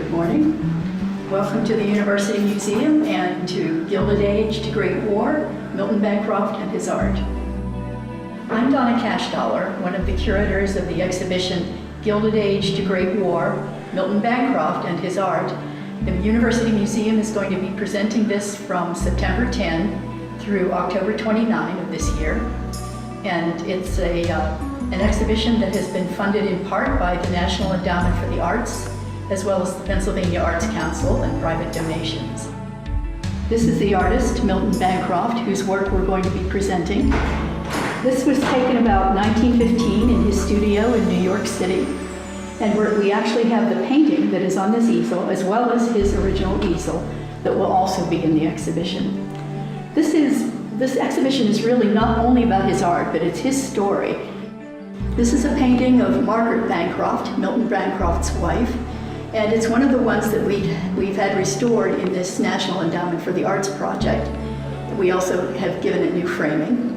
Good morning. Welcome to the University Museum and to Gilded Age to Great War, Milton Bancroft and His Art. I'm Donna Cashdollar, one of the curators of the exhibition Gilded Age to Great War, Milton Bancroft and His Art. The University Museum is going to be presenting this from September 10 through October 29 of this year. And it's an exhibition that has been funded in part by the National Endowment for the Arts, as well as the Pennsylvania Arts Council and private donations. This is the artist, Milton Bancroft, whose work we're going to be presenting. This was taken about 1915 in his studio in New York City. And we actually have the painting that is on this easel, as well as his original easel, that will also be in the exhibition. This exhibition is really not only about his art, but it's his story. This is a painting of Margaret Bancroft, Milton Bancroft's wife, and it's one of the ones that we've had restored in this National Endowment for the Arts project. We also have given it new framing.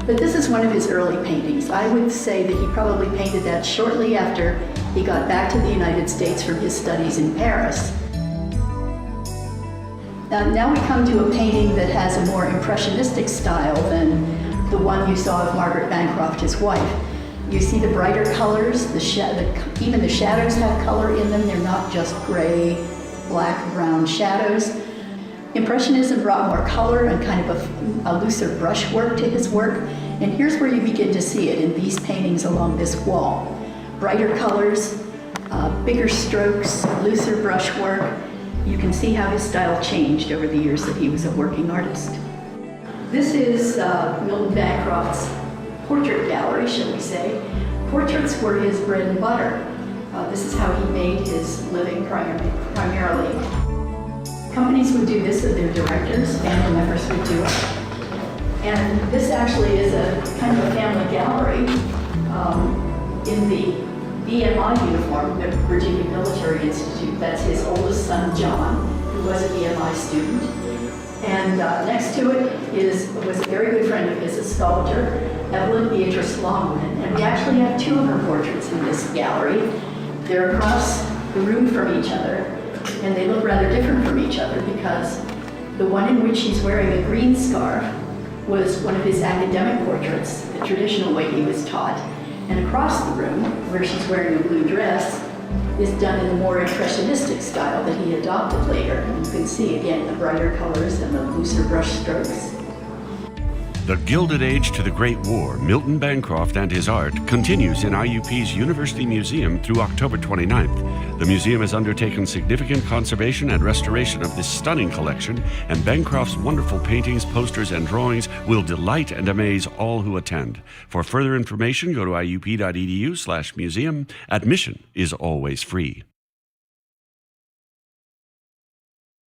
But this is one of his early paintings. I would say that he probably painted that shortly after he got back to the United States from his studies in Paris. Now we come to a painting that has a more impressionistic style than the one you saw of Margaret Bancroft, his wife. You see the brighter colors, even the shadows have color in them. They're not just gray, black, brown shadows. Impressionism brought more color and kind of a looser brushwork to his work. And here's where you begin to see it in these paintings along this wall. Brighter colors, bigger strokes, looser brushwork. You can see how his style changed over the years that he was a working artist. This is Milton Bancroft's portrait gallery, shall we say. Portraits were his bread and butter. This is how he made his living primarily. Companies would do this with their directors, family members would do it. And this actually is a kind of a family gallery in the BMI uniform, the Virginia Military Institute. That's his oldest son, John, who was a BMI student. And next to it was a very good friend of his, a sculptor, Evelyn Beatrice Longman. And we actually have two of her portraits in this gallery. They're across the room from each other, and they look rather different from each other because the one in which he's wearing a green scarf was one of his academic portraits, the traditional way he was taught. And across the room, where she's wearing a blue dress, is done in a more impressionistic style that he adopted later. And you can see again the brighter colors and the looser brush strokes. The Gilded Age to the Great War, Milton Bancroft and His Art, continues in IUP's University Museum through October 29th. The museum has undertaken significant conservation and restoration of this stunning collection, and Bancroft's wonderful paintings, posters, and drawings will delight and amaze all who attend. For further information, go to iup.edu/museum. Admission is always free.